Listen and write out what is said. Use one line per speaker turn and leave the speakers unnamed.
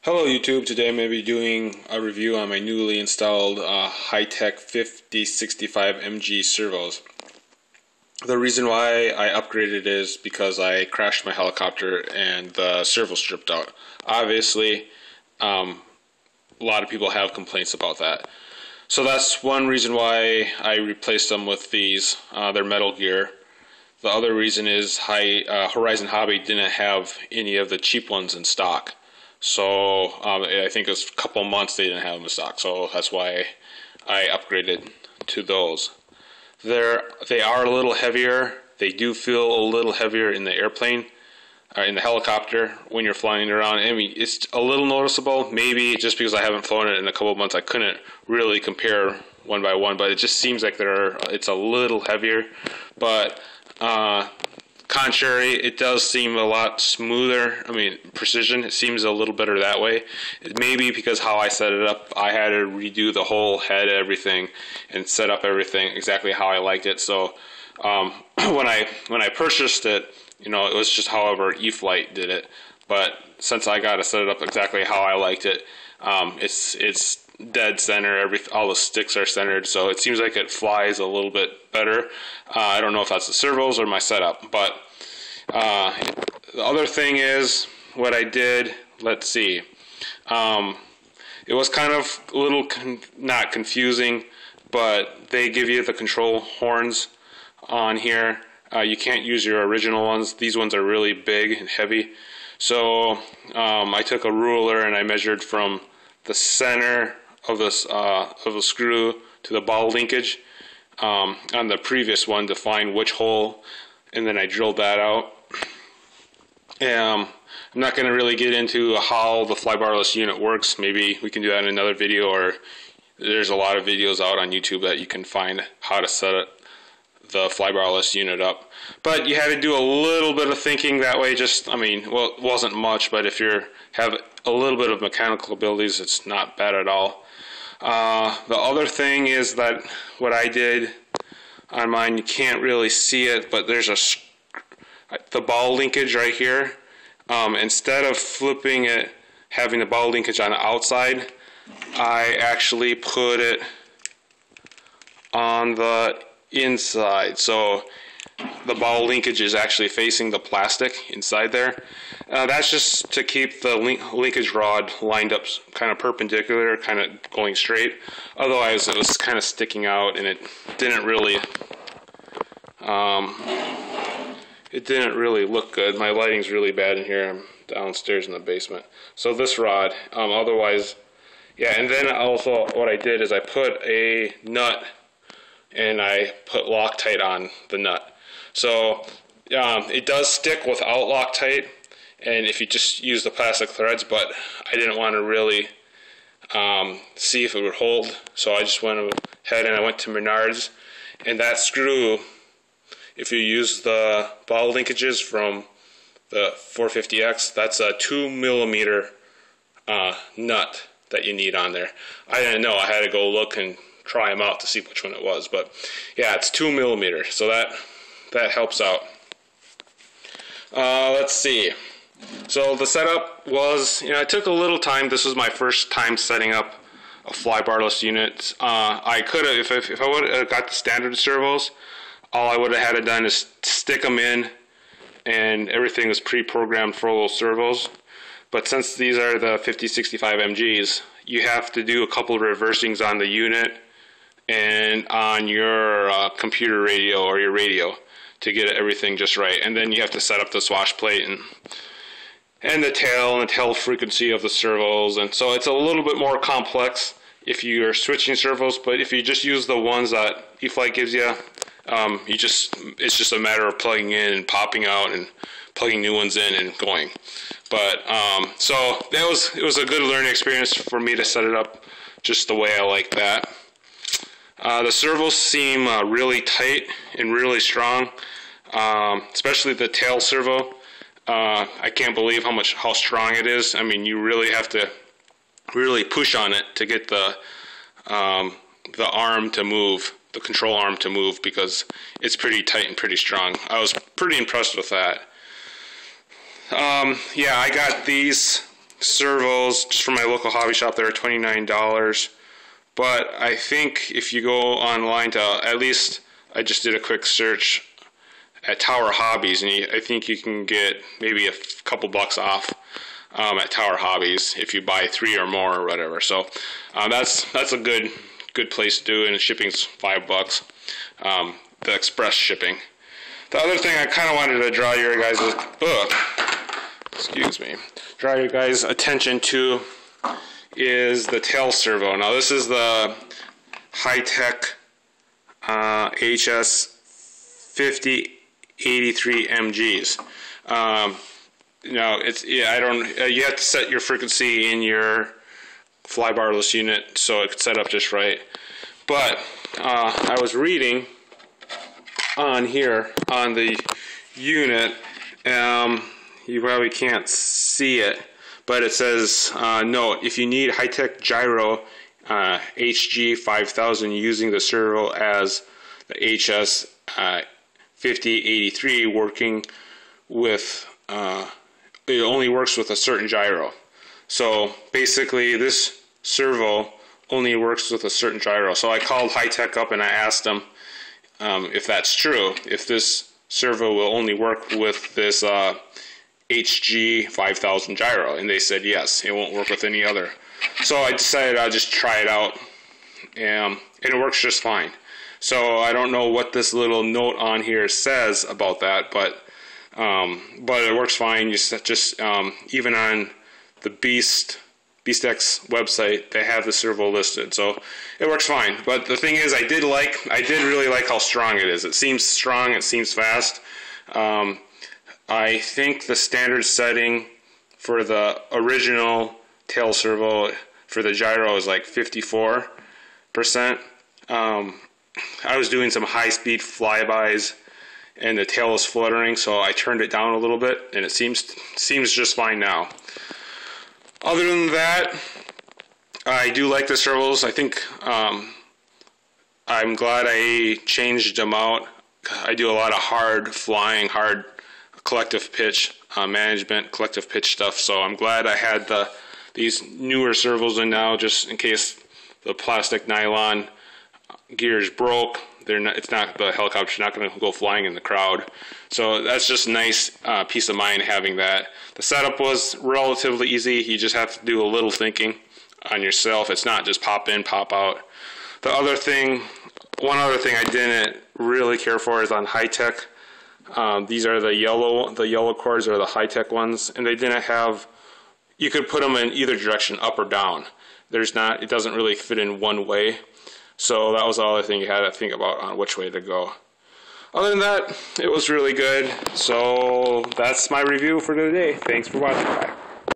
Hello YouTube, today I'm going to be doing a review on my newly installed HS-5065MG servos. The reason why I upgraded is because I crashed my helicopter and the servo stripped out. Obviously, a lot of people have complaints about that. So that's one reason why I replaced them with these. They're Metal Gear. The other reason is Horizon Hobby didn't have any of the cheap ones in stock. So I think it was a couple months they didn't have them in stock, so that's why I upgraded to those. They are a little heavier. They do feel a little heavier in the airplane, in the helicopter when you're flying around. I mean, it's a little noticeable. Maybe just because I haven't flown it in a couple of months, I couldn't really compare one by one. But it just seems like it's a little heavier. But contrary, it does seem a lot smoother. I mean, precision, it seems a little better that way. Maybe because how I set it up, I had to redo the whole head, everything, and set up everything exactly how I liked it. So when I purchased it, you know, it was just however E-Flight did it. But since I got to set it up exactly how I liked it, it's dead center. All the sticks are centered, so it seems like it flies a little bit better. I don't know if that's the servos or my setup, but the other thing is what I did. Let's see. It was kind of a little not confusing, but they give you the control horns on here. You can't use your original ones. These ones are really big and heavy. So I took a ruler and I measured from the center of the screw to the ball linkage on the previous one to find which hole, and then I drilled that out. I'm not going to really get into how the flybarless unit works. Maybe we can do that in another video, or there's a lot of videos out on YouTube that you can find how to set the flybarless unit up. But you had to do a little bit of thinking that way. Just, I mean, well, it wasn't much, but if you have a little bit of mechanical abilities, it's not bad at all. The other thing is that what I did on mine, you can't really see it, but there's the ball linkage right here. Instead of flipping it, having the ball linkage on the outside, I actually put it on the inside. So the ball linkage is actually facing the plastic inside there. That's just to keep the linkage rod lined up kind of perpendicular, kind of going straight. Otherwise it was kind of sticking out, and it didn't really look good. My lighting's really bad in here. I'm downstairs in the basement. So this rod, otherwise, yeah. And then also what I did is I put a nut and I put Loctite on the nut. So it does stick without Loctite, and if you just use the plastic threads, but I didn't want to really see if it would hold, so I just went ahead and I went to Menards, and that screw, if you use the ball linkages from the 450X, that's a 2mm nut that you need on there. I didn't know. I had to go look and try them out to see which one it was, but yeah, it's 2mm, so that helps out. Let's see. So the setup was, you know, it took a little time. This was my first time setting up a flybarless unit. I could have, if I would have got the standard servos, all I would have had to done is stick them in, and everything was pre-programmed for those servos. But since these are the 5065MGs, you have to do a couple of reversing's on the unit and on your computer radio or your radio to get everything just right. And then you have to set up the swash plate and the tail frequency of the servos, and so it's a little bit more complex if you are switching servos. But if you just use the ones that E-Flight gives you, it's just a matter of plugging in and popping out and plugging new ones in and going. But so it was a good learning experience for me to set it up just the way I like that. The servos seem really tight and really strong, especially the tail servo. I can't believe how strong it is. I mean, you really have to really push on it to get the arm to move, the control arm to move, because it's pretty tight and pretty strong. I was pretty impressed with that. Yeah, I got these servos just from my local hobby shop. They're $29. But I think if you go online to, at least I just did a quick search at Tower Hobbies, and I think you can get maybe a couple bucks off at Tower Hobbies if you buy 3 or more or whatever. So that's a good place to do it, and shipping's $5. The express shipping. The other thing I kind of wanted to draw your guys' draw your guys' attention to is the tail servo. Now this is the high-tech HS-5063MGs. Now you have to set your frequency in your flybarless unit so it's set up just right. But I was reading on here on the unit, you probably can't see it, but it says, note, if you need high-tech gyro HG-5000 using the servo as the HS-5083 working with, it only works with a certain gyro. So basically this servo only works with a certain gyro. So I called High-Tech up and I asked them if that's true, if this servo will only work with this HG-5000 gyro, and they said yes, it won't work with any other. So I decided I'll just try it out, and it works just fine. So I don't know what this little note on here says about that, but it works fine. You just even on the BeastX website, they have the servo listed, so it works fine. But the thing is, I did really like how strong it is. It seems strong. It seems fast. I think the standard setting for the original tail servo for the gyro is like 54%. I was doing some high-speed flybys, and the tail was fluttering, so I turned it down a little bit, and it seems just fine now. Other than that, I do like the servos. I think I'm glad I changed them out. I do a lot of hard flying, hard collective pitch management, collective pitch stuff, so I'm glad I had these newer servos in now, just in case the plastic nylon gears broke. It's not, the helicopter's not going to go flying in the crowd. So that's just a nice peace of mind having that. The setup was relatively easy. You just have to do a little thinking on yourself. It's not just pop in, pop out. One other thing I didn't really care for is on High-Tech. These are the yellow cords are the High-Tech ones, and they didn't have, you could put them in either direction, up or down. It doesn't really fit in one way. So that was the other thing you had to think about on which way to go. Other than that, it was really good. So that's my review for today. Thanks for watching. Bye.